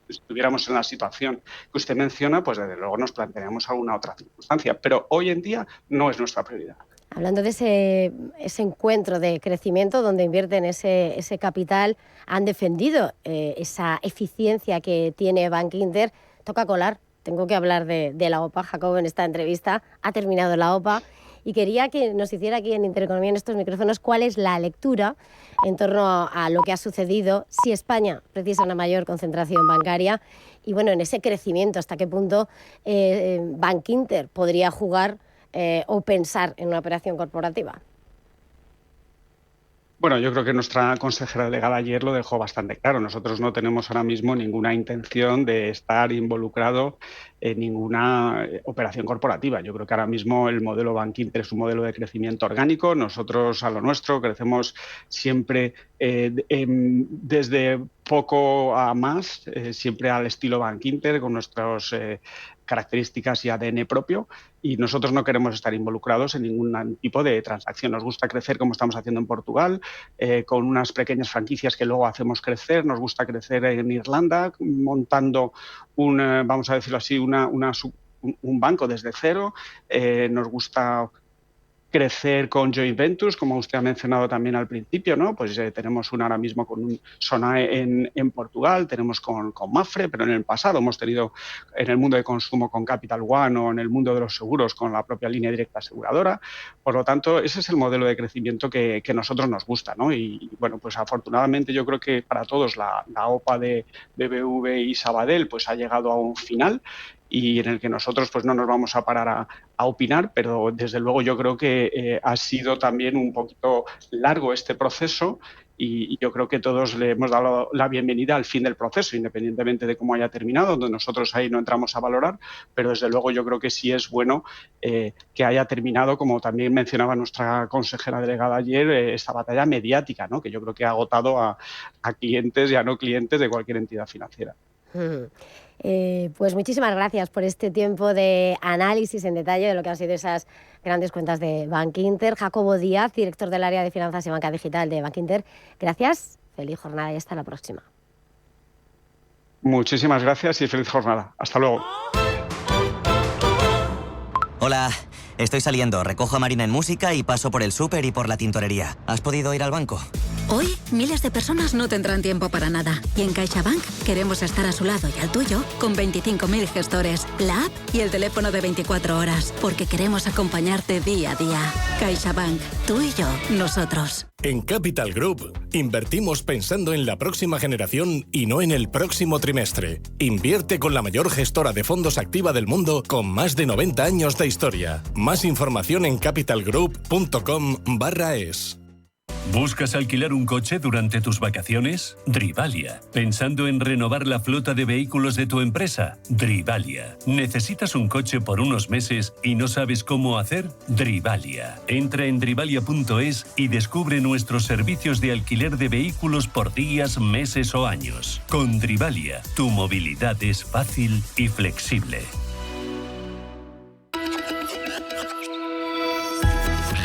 estuviéramos en la situación que usted menciona, pues desde luego nos plantearíamos alguna otra circunstancia. Pero hoy en día no es nuestra prioridad. Hablando de ese encuentro de crecimiento donde invierten ese capital, han defendido esa eficiencia que tiene Bankinter. Toca colar, tengo que hablar de la OPA. Jacobo, en esta entrevista ha terminado la OPA y quería que nos hiciera aquí en Intereconomía, en estos micrófonos, cuál es la lectura en torno a lo que ha sucedido, si España precisa una mayor concentración bancaria y, bueno, en ese crecimiento, hasta qué punto Bankinter podría jugar o pensar en una operación corporativa. Bueno, yo creo que nuestra consejera delegada ayer lo dejó bastante claro. Nosotros no tenemos ahora mismo ninguna intención de estar involucrado en ninguna operación corporativa. Yo creo que ahora mismo el modelo Bankinter es un modelo de crecimiento orgánico. Nosotros a lo nuestro crecemos siempre desde poco a más, siempre al estilo Bankinter, con nuestras características y ADN propio, y nosotros no queremos estar involucrados en ningún tipo de transacción. Nos gusta crecer como estamos haciendo en Portugal, con unas pequeñas franquicias que luego hacemos crecer. Nos gusta crecer en Irlanda, montando vamos a decirlo así, un banco desde cero. Nos gusta crecer con joint ventures, como usted ha mencionado también al principio, ¿no? Pues tenemos ahora mismo con un Sonae en Portugal, tenemos con Mapfre, pero en el pasado hemos tenido en el mundo de consumo con Capital One o en el mundo de los seguros con la propia línea directa aseguradora. Por lo tanto, ese es el modelo de crecimiento que a nosotros nos gusta, ¿no? Y bueno, pues afortunadamente yo creo que para todos la OPA de BBV y Sabadell pues ha llegado a un final, y en el que nosotros pues no nos vamos a parar a opinar, pero desde luego yo creo que ha sido también un poquito largo este proceso, y yo creo que todos le hemos dado la bienvenida al fin del proceso, independientemente de cómo haya terminado, donde nosotros ahí no entramos a valorar, pero desde luego yo creo que sí es bueno que haya terminado, como también mencionaba nuestra consejera delegada ayer, esta batalla mediática, ¿no? Que yo creo que ha agotado a clientes y a no clientes de cualquier entidad financiera. Pues muchísimas gracias por este tiempo de análisis en detalle de lo que han sido esas grandes cuentas de Bankinter. Jacobo Díaz, director del área de finanzas y banca digital de Bankinter. Gracias, feliz jornada y hasta la próxima. Muchísimas gracias y feliz jornada. Hasta luego. Hola, estoy saliendo, recojo a Marina en música y paso por el súper y por la tintorería. ¿Has podido ir al banco? Hoy, miles de personas no tendrán tiempo para nada. Y en CaixaBank queremos estar a su lado y al tuyo con 25.000 gestores, la app y el teléfono de 24 horas. Porque queremos acompañarte día a día. CaixaBank, tú y yo, nosotros. En Capital Group, invertimos pensando en la próxima generación y no en el próximo trimestre. Invierte con la mayor gestora de fondos activa del mundo con más de 90 años de historia. Más información en capitalgroup.com/es. ¿Buscas alquilar un coche durante tus vacaciones? Drivalia. ¿Pensando en renovar la flota de vehículos de tu empresa? Drivalia. ¿Necesitas un coche por unos meses y no sabes cómo hacer? Drivalia. Entra en drivalia.es y descubre nuestros servicios de alquiler de vehículos por días, meses o años. Con Drivalia, tu movilidad es fácil y flexible.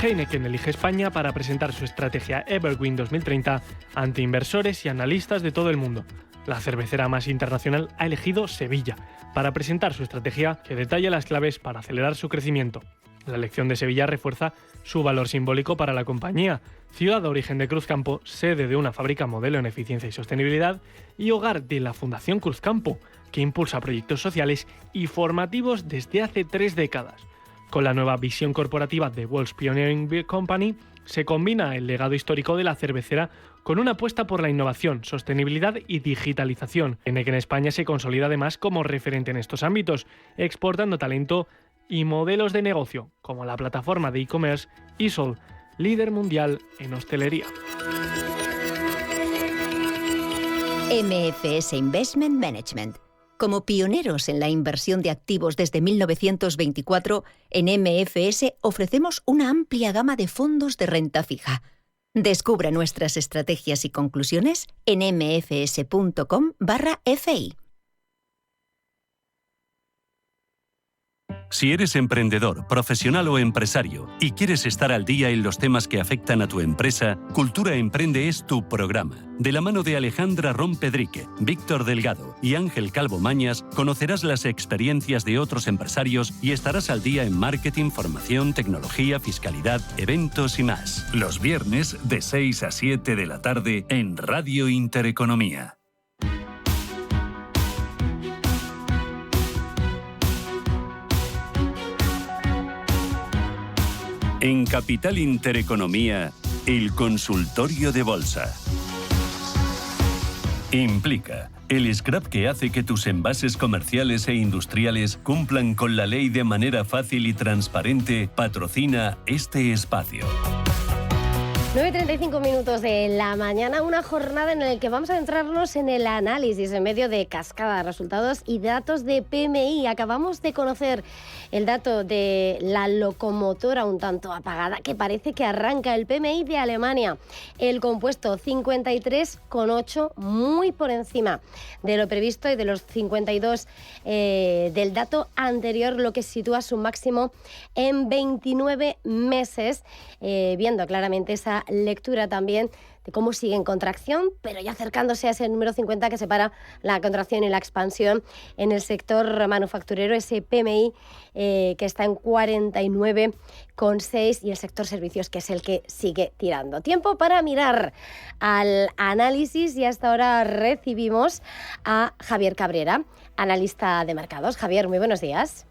Heineken elige España para presentar su estrategia Evergreen 2030 ante inversores y analistas de todo el mundo. La cervecera más internacional ha elegido Sevilla para presentar su estrategia que detalla las claves para acelerar su crecimiento. La elección de Sevilla refuerza su valor simbólico para la compañía, ciudad de origen de Cruzcampo, sede de una fábrica modelo en eficiencia y sostenibilidad y hogar de la Fundación Cruzcampo, que impulsa proyectos sociales y formativos desde hace 3 décadas. Con la nueva visión corporativa de World's Pioneering Beer Company, se combina el legado histórico de la cervecera con una apuesta por la innovación, sostenibilidad y digitalización, en el que en España se consolida además como referente en estos ámbitos, exportando talento y modelos de negocio, como la plataforma de e-commerce eSol, líder mundial en hostelería. MFS Investment Management. Como pioneros en la inversión de activos desde 1924, en MFS ofrecemos una amplia gama de fondos de renta fija. Descubra nuestras estrategias y conclusiones en mfs.com/fi. Si eres emprendedor, profesional o empresario y quieres estar al día en los temas que afectan a tu empresa, Cultura Emprende es tu programa. De la mano de Alejandra Rompedrique, Víctor Delgado y Ángel Calvo Mañas, conocerás las experiencias de otros empresarios y estarás al día en marketing, formación, tecnología, fiscalidad, eventos y más. Los viernes de 6 a 7 de la tarde en Radio Intereconomía. En Capital Intereconomía, el consultorio de bolsa. Implica, el scrap que hace que tus envases comerciales e industriales cumplan con la ley de manera fácil y transparente, patrocina este espacio. 9:35 minutos de la mañana, una jornada en la que vamos a centrarnos en el análisis en medio de cascada de resultados y datos de PMI. Acabamos de conocer el dato de la locomotora un tanto apagada que parece que arranca, el PMI de Alemania. El compuesto 53,8, muy por encima de lo previsto y de los 52 del dato anterior, lo que sitúa su máximo en 29 meses, viendo claramente esa lectura también de cómo sigue en contracción, pero ya acercándose a ese número 50 que separa la contracción y la expansión en el sector manufacturero, ese PMI que está en 49,6, y el sector servicios, que es el que sigue tirando. Tiempo para mirar al análisis, y hasta ahora recibimos a Javier Cabrera, analista de mercados. Javier, muy buenos días.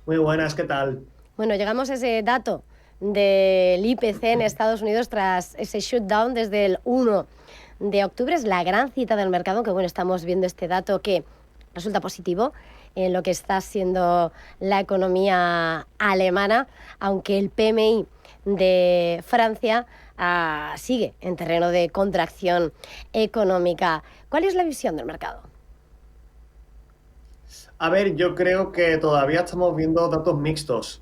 Muy buenas, ¿qué tal? Bueno, llegamos a ese dato del IPC en Estados Unidos tras ese shutdown desde el 1 de octubre. Es la gran cita del mercado, que bueno, estamos viendo este dato que resulta positivo en lo que está siendo la economía alemana, aunque el PMI de Francia sigue en terreno de contracción económica. ¿Cuál es la visión del mercado? A ver, yo creo que todavía estamos viendo datos mixtos.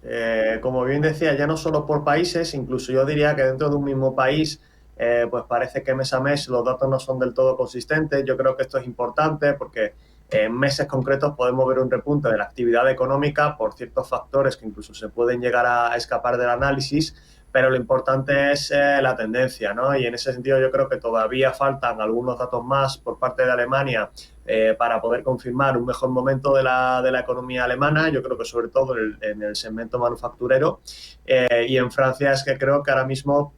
Como bien decía, ya no solo por países, incluso yo diría que dentro de un mismo país, pues parece que mes a mes los datos no son del todo consistentes. Yo creo que esto es importante porque en meses concretos podemos ver un repunte de la actividad económica por ciertos factores que incluso se pueden llegar a escapar del análisis, pero lo importante es la tendencia, ¿no? Y en ese sentido yo creo que todavía faltan algunos datos más por parte de Alemania para poder confirmar un mejor momento de la economía alemana. Yo creo que sobre todo en el segmento manufacturero, y en Francia es que creo que ahora mismo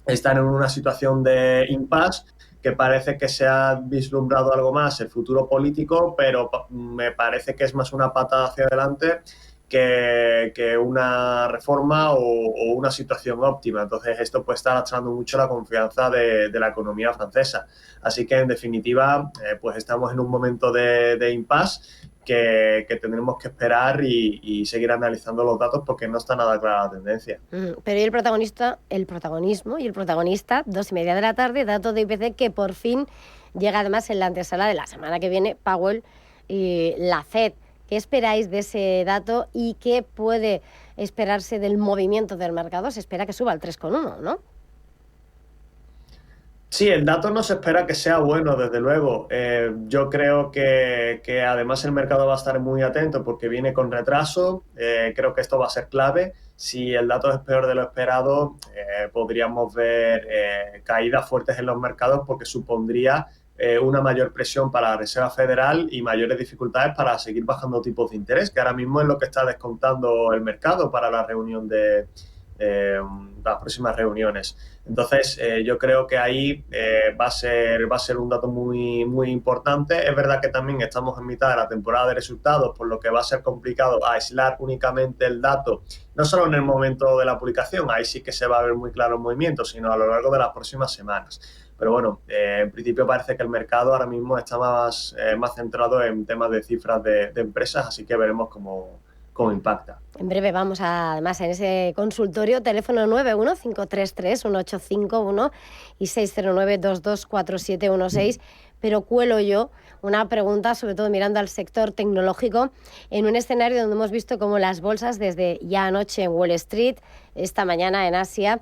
están en una situación de impasse, que parece que se ha vislumbrado algo más el futuro político, pero me parece que es más una patada hacia adelante que una reforma o una situación óptima. Entonces esto pues está lastrando mucho la confianza de la economía francesa. Así que en definitiva pues estamos en un momento de impasse que tendremos que esperar y seguir analizando los datos porque no está nada clara la tendencia. Pero ¿y el protagonismo y el protagonista? 2:30 de la tarde, dato de IPC que por fin llega además en la antesala de la semana que viene, Powell y la FED. ¿Qué esperáis de ese dato y qué puede esperarse del movimiento del mercado? Se espera que suba al 3,1, ¿no? Sí, el dato no se espera que sea bueno, desde luego. Yo creo que además el mercado va a estar muy atento porque viene con retraso. Creo que esto va a ser clave. Si el dato es peor de lo esperado, podríamos ver caídas fuertes en los mercados porque supondría una mayor presión para la Reserva Federal y mayores dificultades para seguir bajando tipos de interés, que ahora mismo es lo que está descontando el mercado para la reunión de las próximas reuniones. Entonces, yo creo que ahí va a ser un dato muy, muy importante. Es verdad que también estamos en mitad de la temporada de resultados, por lo que va a ser complicado aislar únicamente el dato, no solo en el momento de la publicación, ahí sí que se va a ver muy claro el movimiento, sino a lo largo de las próximas semanas. Pero bueno, en principio parece que el mercado ahora mismo está más centrado en temas de cifras de empresas, así que veremos cómo impacta. En breve vamos además en ese consultorio, teléfono 915331851 y 609224716, pero cuelo yo una pregunta, sobre todo mirando al sector tecnológico, en un escenario donde hemos visto cómo las bolsas desde ya anoche en Wall Street, esta mañana en Asia,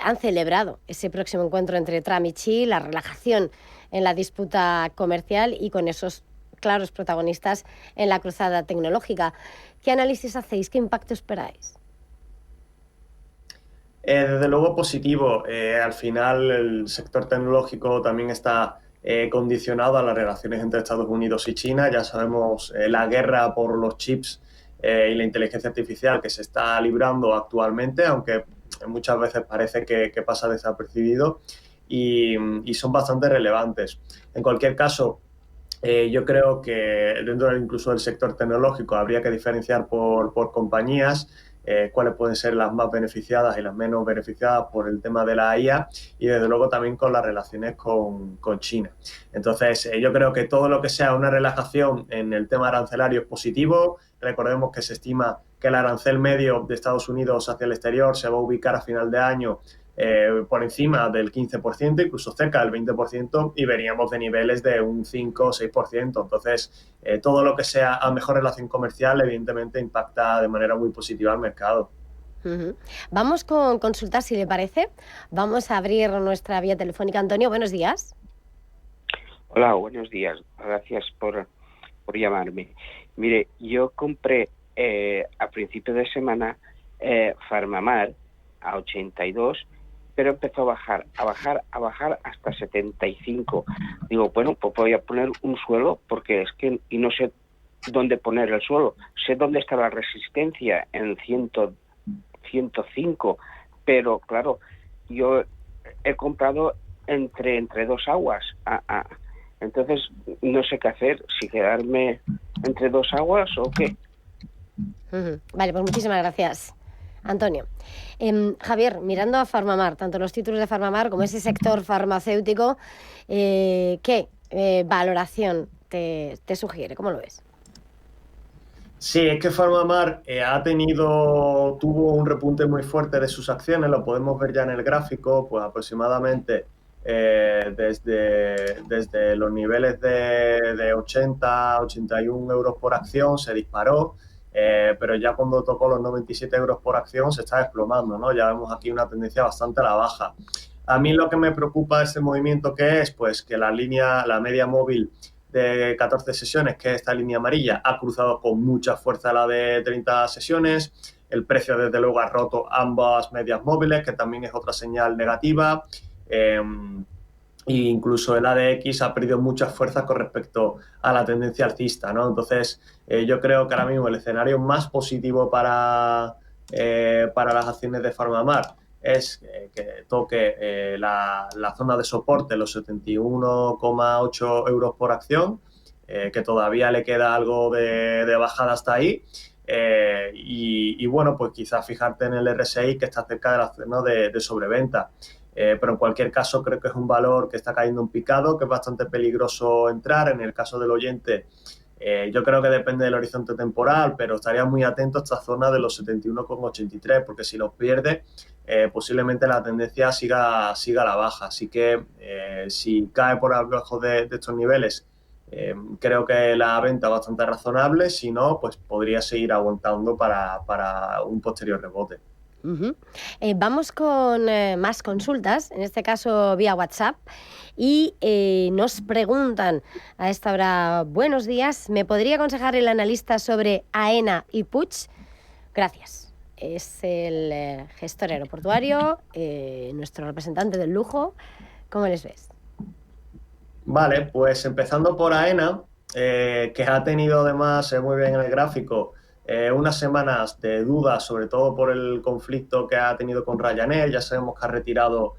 han celebrado ese próximo encuentro entre Trump y Xi, la relajación en la disputa comercial y con esos claros protagonistas en la cruzada tecnológica. ¿Qué análisis hacéis? ¿Qué impacto esperáis? Desde luego positivo. Al final el sector tecnológico también está condicionado a las relaciones entre Estados Unidos y China. Ya sabemos la guerra por los chips y la inteligencia artificial que se está librando actualmente, aunque muchas veces parece que pasa desapercibido, y son bastante relevantes. En cualquier caso, yo creo que dentro incluso del sector tecnológico habría que diferenciar por compañías, cuáles pueden ser las más beneficiadas y las menos beneficiadas por el tema de la IA, y desde luego también con las relaciones con China. Entonces, yo creo que todo lo que sea una relajación en el tema arancelario es positivo. Recordemos que se estima que el arancel medio de Estados Unidos hacia el exterior se va a ubicar a final de año por encima del 15%, incluso cerca del 20%, y veríamos de niveles de un 5 o 6%. Entonces, todo lo que sea a mejor relación comercial, evidentemente, impacta de manera muy positiva al mercado. Vamos con consultas, si le parece. Vamos a abrir nuestra vía telefónica. Antonio, buenos días. Hola, buenos días. Gracias por llamarme. Mire, yo compré a principio de semana Farmamar a 82, pero empezó a bajar hasta 75. Digo, bueno, pues voy a poner un suelo, porque es que y no sé dónde poner el suelo. Sé dónde está la resistencia, en 105, pero claro, yo he comprado entre dos aguas. Entonces, no sé qué hacer, si quedarme entre dos aguas o qué. Vale, pues muchísimas gracias, Antonio. Javier, mirando a Farmamar, tanto los títulos de Farmamar como ese sector farmacéutico, ¿qué valoración te sugiere? ¿Cómo lo ves? Sí, es que Farmamar tuvo un repunte muy fuerte de sus acciones, lo podemos ver ya en el gráfico, pues aproximadamente desde los niveles de 80, 81 euros por acción se disparó, pero ya cuando tocó los 97 euros por acción se está desplomando, ¿no? Ya vemos aquí una tendencia bastante a la baja. A mí lo que me preocupa de este movimiento pues que la media móvil de 14 sesiones, que es esta línea amarilla, ha cruzado con mucha fuerza la de 30 sesiones. El precio, desde luego, ha roto ambas medias móviles, que también es otra señal negativa. E incluso el ADX ha perdido muchas fuerzas con respecto a la tendencia alcista, ¿no? Entonces, yo creo que ahora mismo el escenario más positivo para las acciones de Farmamar es que toque la zona de soporte, los 71,8 euros por acción, que todavía le queda algo de bajada hasta ahí. Y bueno, pues quizás fijarte en el RSI, que está cerca de la zona de sobreventa. Pero en cualquier caso creo que es un valor que está cayendo en picado, que es bastante peligroso entrar. En el caso del oyente, yo creo que depende del horizonte temporal, pero estaría muy atento a esta zona de los 71,83, porque si los pierde, posiblemente la tendencia siga a la baja. Así que si cae por abajo de estos niveles, creo que la venta es bastante razonable. Si no, pues podría seguir aguantando para un posterior rebote. Vamos con más consultas, en este caso vía WhatsApp, y nos preguntan a esta hora: buenos días, ¿me podría aconsejar el analista sobre AENA y Puig? Gracias. Es el gestor aeroportuario, nuestro representante del lujo. ¿Cómo les ves? Vale, pues empezando por AENA, que ha tenido además, se ve muy bien en el gráfico, unas semanas de dudas, sobre todo por el conflicto que ha tenido con Ryanair. Ya sabemos que ha retirado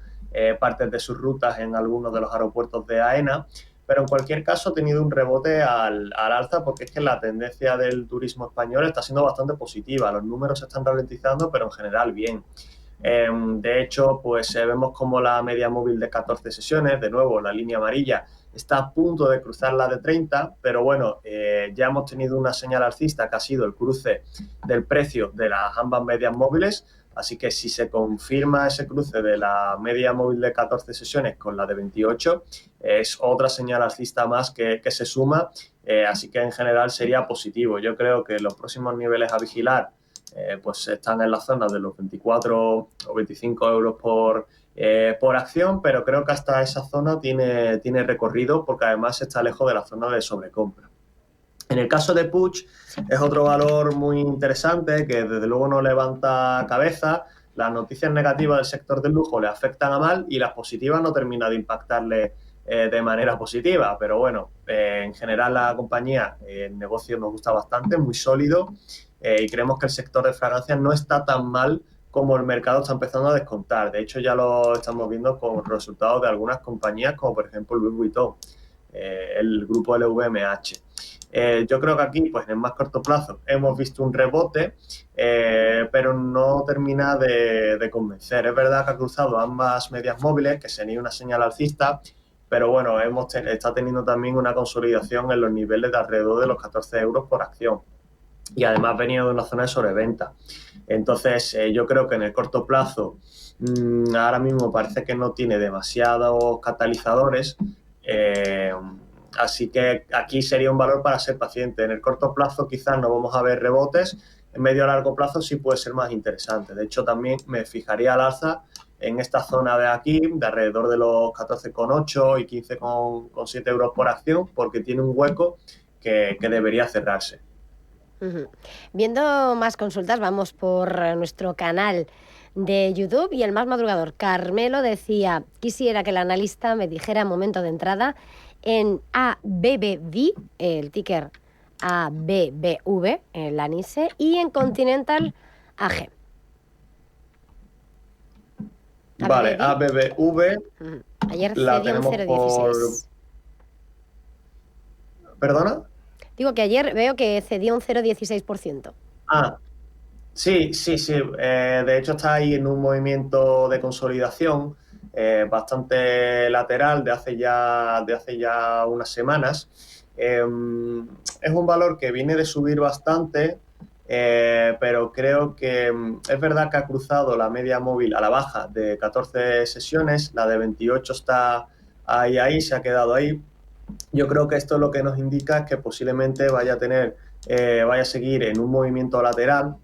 partes de sus rutas en algunos de los aeropuertos de AENA, pero en cualquier caso ha tenido un rebote al alza, porque es que la tendencia del turismo español está siendo bastante positiva. Los números se están ralentizando, pero en general bien. De hecho, pues vemos como la media móvil de 14 sesiones, de nuevo la línea amarilla, está a punto de cruzar la de 30, pero bueno, ya hemos tenido una señal alcista que ha sido el cruce del precio de las ambas medias móviles, así que si se confirma ese cruce de la media móvil de 14 sesiones con la de 28, es otra señal alcista más que se suma, así que en general sería positivo. Yo creo que los próximos niveles a vigilar pues están en la zona de los 24 o 25 euros por acción, pero creo que hasta esa zona tiene recorrido, porque además está lejos de la zona de sobrecompra. En el caso de Puig, es otro valor muy interesante que desde luego no levanta cabeza. Las noticias negativas del sector del lujo le afectan a mal y las positivas no terminan de impactarle de manera positiva. Pero bueno, en general la compañía, el negocio nos gusta bastante, muy sólido, y creemos que el sector de fragancias no está tan mal como el mercado está empezando a descontar. De hecho, ya lo estamos viendo con resultados de algunas compañías, como por ejemplo Louis Vuitton, el grupo LVMH. Yo creo que aquí, pues en el más corto plazo, hemos visto un rebote, pero no termina de convencer. Es verdad que ha cruzado ambas medias móviles, que sería una señal alcista, pero bueno, está teniendo también una consolidación en los niveles de alrededor de los 14 euros por acción. Y además venía de una zona de sobreventa. Entonces, yo creo que en el corto plazo, ahora mismo parece que no tiene demasiados catalizadores, así que aquí sería un valor para ser paciente. En el corto plazo quizás no vamos a ver rebotes, en medio a largo plazo sí puede ser más interesante. De hecho, también me fijaría al alza en esta zona de aquí, de alrededor de los 14,8 y 15,7 euros por acción, porque tiene un hueco que debería cerrarse. Viendo más consultas, vamos por nuestro canal de YouTube y el más madrugador, Carmelo, decía: quisiera que el analista me dijera momento de entrada en ABBV, el ticker ABBV, en la NISE, y en Continental AG. Vale, ABBV. Ayer la cedió un tenemos 0,16. ¿Perdona? Digo que ayer veo que cedió un 0,16%. Sí. De hecho está ahí en un movimiento de consolidación bastante lateral de hace ya unas semanas. Es un valor que viene de subir bastante, pero creo que es verdad que ha cruzado la media móvil a la baja de 14 sesiones, la de 28 está ahí, se ha quedado ahí. Yo creo que esto lo que nos indica es que posiblemente vaya a seguir en un movimiento lateral.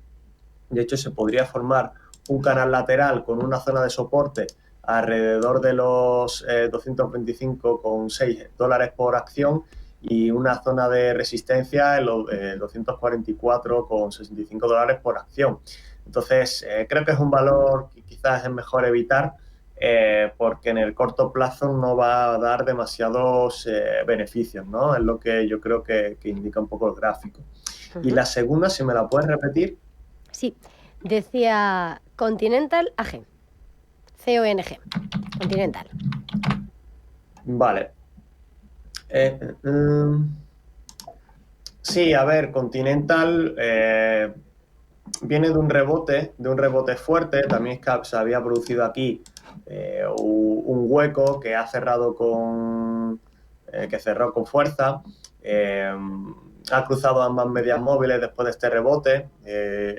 De hecho, se podría formar un canal lateral con una zona de soporte alrededor de los 225,6 dólares por acción y una zona de resistencia en los 244,65 dólares por acción. Entonces, creo que es un valor que quizás es mejor evitar, porque en el corto plazo no va a dar demasiados beneficios, ¿no? Es lo que yo creo que indica un poco el gráfico. Y la segunda, si me la puedes repetir. Sí, decía Continental AG, CONG, Continental. Vale. Sí, a ver, Continental viene de un rebote fuerte. También es que se había producido aquí un hueco que ha cerrado que cerró con fuerza. Ha cruzado ambas medias móviles después de este rebote.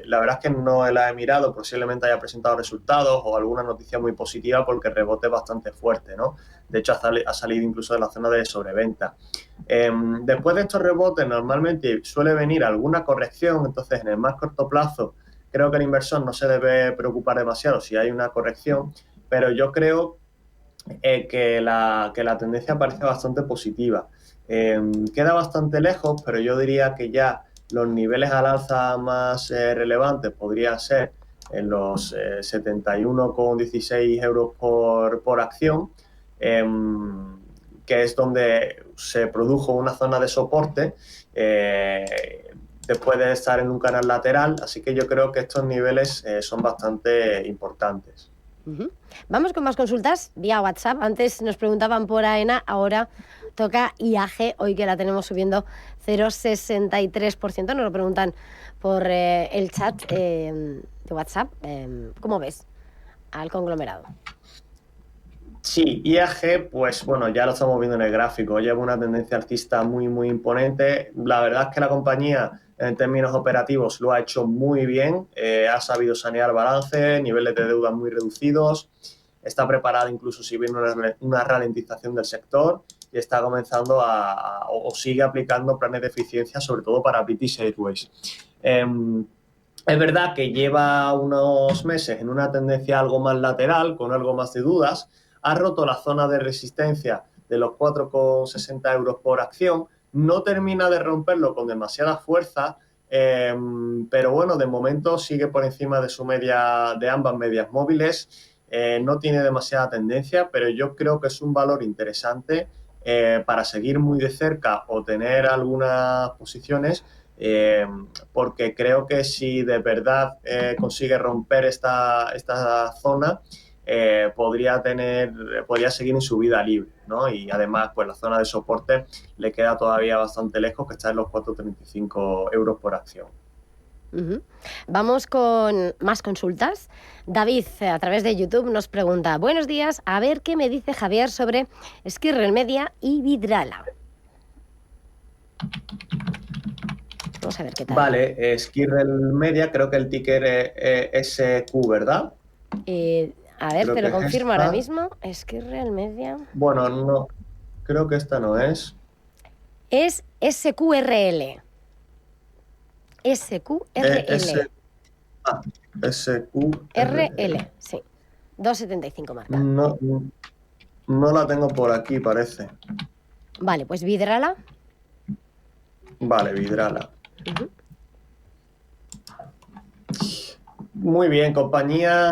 La verdad es que no la he mirado, posiblemente haya presentado resultados o alguna noticia muy positiva, porque el rebote es bastante fuerte, ¿no? De hecho, ha salido incluso de la zona de sobreventa. Después de estos rebotes normalmente suele venir alguna corrección, entonces en el más corto plazo creo que el inversor no se debe preocupar demasiado si hay una corrección, pero yo creo que la tendencia parece bastante positiva. Queda bastante lejos, pero yo diría que ya los niveles al alza más relevantes podrían ser en los 71,16 euros por acción, que es donde se produjo una zona de soporte después de estar en un canal lateral, así que yo creo que estos niveles son bastante importantes. Vamos con más consultas vía WhatsApp. Antes nos preguntaban por AENA, ahora toca IAG, hoy que la tenemos subiendo 0,63%. Nos lo preguntan por el chat de WhatsApp. ¿Cómo ves al conglomerado? Sí, IAG, pues bueno, ya lo estamos viendo en el gráfico, lleva una tendencia alcista muy, muy imponente. La verdad es que la compañía, en términos operativos, lo ha hecho muy bien, ha sabido sanear balance, niveles de deuda muy reducidos, está preparada incluso si viene una ralentización del sector y está comenzando o sigue aplicando planes de eficiencia, sobre todo para British Airways. Es verdad que lleva unos meses en una tendencia algo más lateral, con algo más de dudas. Ha roto la zona de resistencia de los 4,60 euros por acción, no termina de romperlo con demasiada fuerza, pero bueno, de momento sigue por encima de su media, de ambas medias móviles. No tiene demasiada tendencia, pero yo creo que es un valor interesante para seguir muy de cerca o tener algunas posiciones, porque creo que si de verdad consigue romper esta zona, podría seguir en su vida libre, ¿no? Y además, pues la zona de soporte le queda todavía bastante lejos, que está en los 4,35 euros por acción. Vamos con más consultas. David, a través de YouTube, nos pregunta: buenos días, a ver qué me dice Javier sobre Squirrel Media y Vidrala. Vamos a ver qué tal. Vale, Squirrel Media, creo que el ticker es SQ, ¿verdad? A ver, te lo confirmo ahora mismo. Squirrel Media. Bueno, no, creo que esta no es. Es SQRL. SQRL. SQRL, sí. 2,75 marca. No la tengo por aquí, parece. Vale, pues Vidrala. Vale, Vidrala. Muy bien, compañía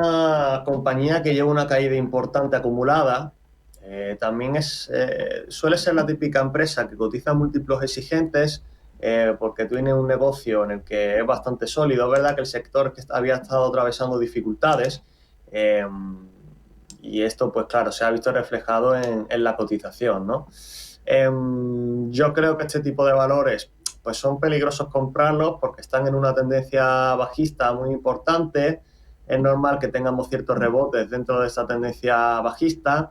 que lleva una caída importante acumulada. También suele ser la típica empresa que cotiza múltiplos exigentes, porque tiene un negocio en el que es bastante sólido. Es verdad que el sector que había estado atravesando dificultades, y esto, pues claro, se ha visto reflejado en la cotización, ¿no? Yo creo que este tipo de valores pues son peligrosos comprarlos porque están en una tendencia bajista muy importante. Es normal que tengamos ciertos rebotes dentro de esa tendencia bajista.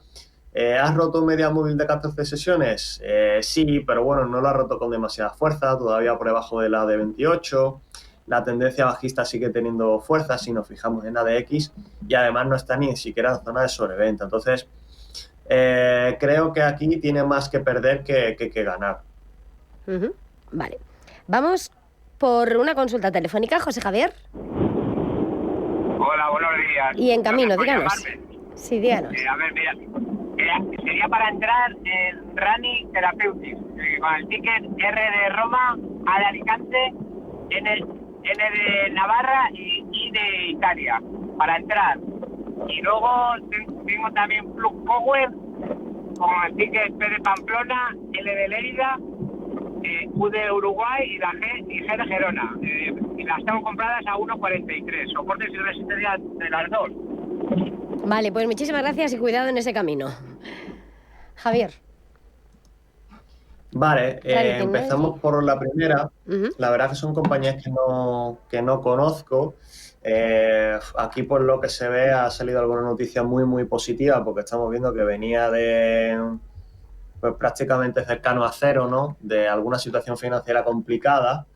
¿Has roto media móvil de 14 sesiones? Sí, pero bueno, no lo ha roto con demasiada fuerza, todavía por debajo de la de 28. La tendencia bajista sigue teniendo fuerza si nos fijamos en ADX, y además no está ni siquiera en zona de sobreventa. Entonces, creo que aquí tiene más que perder que ganar. Vale. Vamos por una consulta telefónica. José Javier. Hola, buenos días. Y en camino, díganos. Sí, díganos. A ver, mira, sería para entrar en Rani Therapeutics, con el ticket R de Roma, A de Alicante, N de Navarra y I de Italia, para entrar. Y luego tengo también Plug Power, con el ticket P de Pamplona, L de Lérida, U de Uruguay y la G de Gerona. Y las tengo compradas a 1,43. Soportes y resistencia de las dos. Vale, pues muchísimas gracias y cuidado en ese camino. Javier. Vale, empezamos por la primera. La verdad que son compañías que no conozco. Aquí, por lo que se ve, ha salido alguna noticia muy, muy positiva, porque estamos viendo que venía de pues prácticamente cercano a cero, ¿no? De alguna situación financiera complicada,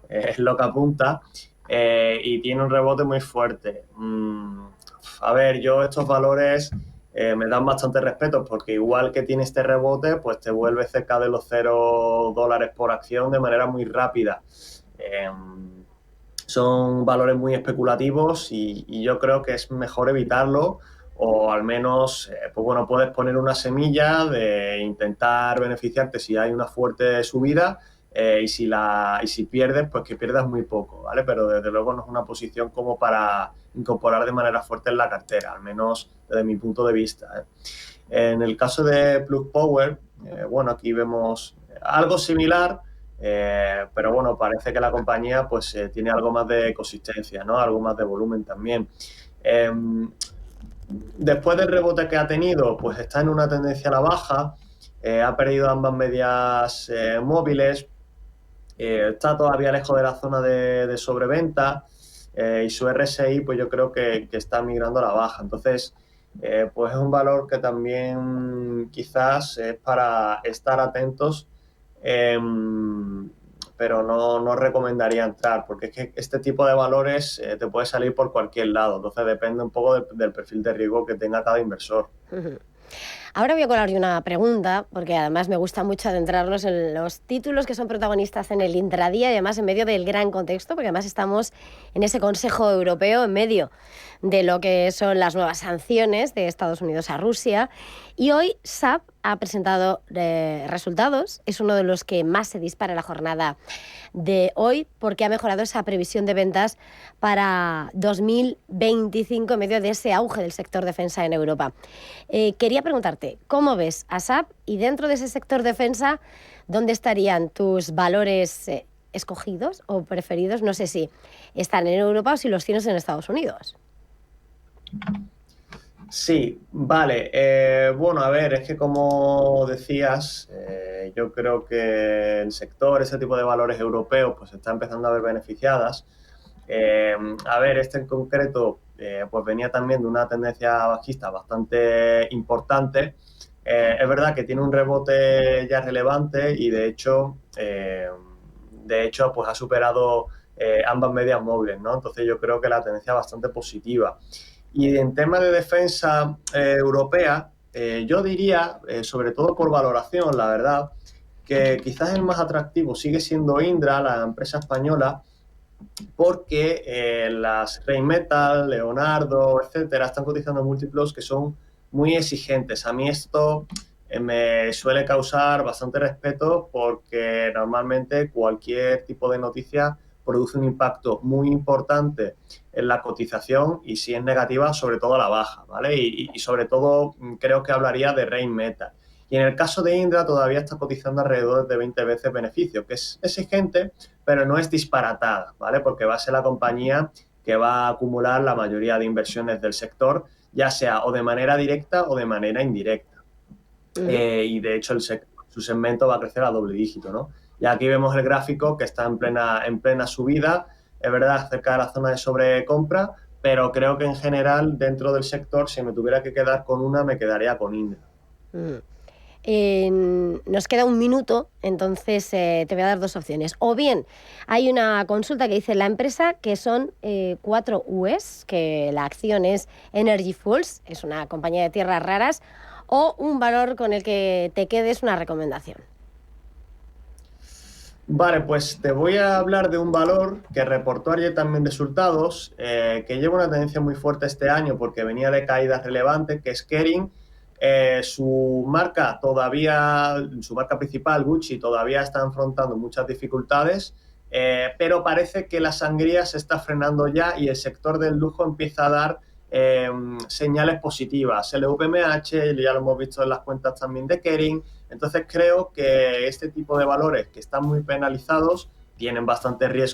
es lo que apunta, y tiene un rebote muy fuerte. A ver, yo estos valores me dan bastante respeto, porque igual que tiene este rebote, pues te vuelve cerca de los $0 por acción de manera muy rápida. Son valores muy especulativos y yo creo que es mejor evitarlo, o al menos, pues bueno, puedes poner una semilla de intentar beneficiarte si hay una fuerte subida, y si pierdes, pues que pierdas muy poco, ¿vale? Pero desde luego no es una posición como para incorporar de manera fuerte en la cartera, al menos desde mi punto de vista. En el caso de Plug Power, bueno, aquí vemos algo similar, pero bueno, parece que la compañía pues tiene algo más de consistencia, ¿no? Algo más de volumen también. Después del rebote que ha tenido, pues está en una tendencia a la baja, ha perdido ambas medias móviles, está todavía lejos de la zona de sobreventa, y su RSI pues yo creo que está migrando a la baja. Entonces, pues es un valor que también quizás es para estar atentos, pero no recomendaría entrar, porque es que este tipo de valores te puede salir por cualquier lado. Entonces depende un poco del perfil de riesgo que tenga cada inversor. Ahora voy a colarle una pregunta, porque además me gusta mucho adentrarnos en los títulos que son protagonistas en el intradía y además en medio del gran contexto, porque además estamos en ese Consejo Europeo en medio de lo que son las nuevas sanciones de Estados Unidos a Rusia. Y hoy SAP ha presentado resultados, es uno de los que más se dispara la jornada de hoy porque ha mejorado esa previsión de ventas para 2025 en medio de ese auge del sector defensa en Europa. Quería preguntarte, ¿cómo ves a SAP y dentro de ese sector defensa, dónde estarían tus valores escogidos o preferidos? No sé si están en Europa o si los tienes en Estados Unidos. Sí, vale. Bueno, a ver, es que como decías, yo creo que el sector, ese tipo de valores europeos, pues está empezando a ver beneficiadas. A ver, este en concreto, pues venía también de una tendencia bajista bastante importante. Es verdad que tiene un rebote ya relevante y de hecho, pues ha superado ambas medias móviles, ¿no? Entonces yo creo que la tendencia es bastante positiva. Y en tema de defensa europea, yo diría, sobre todo por valoración, la verdad, que quizás el más atractivo sigue siendo Indra, la empresa española, porque las Rheinmetall, Leonardo, etcétera, están cotizando múltiplos que son muy exigentes. A mí esto me suele causar bastante respeto porque normalmente cualquier tipo de noticia produce un impacto muy importante en la cotización y si es negativa, sobre todo a la baja, ¿vale? Y sobre todo creo que hablaría de Rheinmetall. Y en el caso de Indra todavía está cotizando alrededor de 20 veces beneficio, que es exigente, pero no es disparatada, ¿vale? Porque va a ser la compañía que va a acumular la mayoría de inversiones del sector, ya sea o de manera directa o de manera indirecta. Y de hecho su segmento va a crecer a doble dígito, ¿no? Y aquí vemos el gráfico que está en plena subida, es verdad, cerca de la zona de sobrecompra, pero creo que en general dentro del sector, si me tuviera que quedar con una, me quedaría con Indra. Nos queda un minuto, entonces te voy a dar dos opciones. O bien, hay una consulta que dice la empresa que son 4 U's, que la acción es Energy Fuels, es una compañía de tierras raras, o un valor con el que te quedes, una recomendación. Vale, pues te voy a hablar de un valor que reportó ayer también resultados, que lleva una tendencia muy fuerte este año porque venía de caídas relevantes, que es Kering. Su marca principal, Gucci, todavía está enfrentando muchas dificultades, pero parece que la sangría se está frenando ya y el sector del lujo empieza a dar señales positivas. LVMH, ya lo hemos visto en las cuentas también de Kering. Entonces creo que este tipo de valores que están muy penalizados tienen bastante riesgo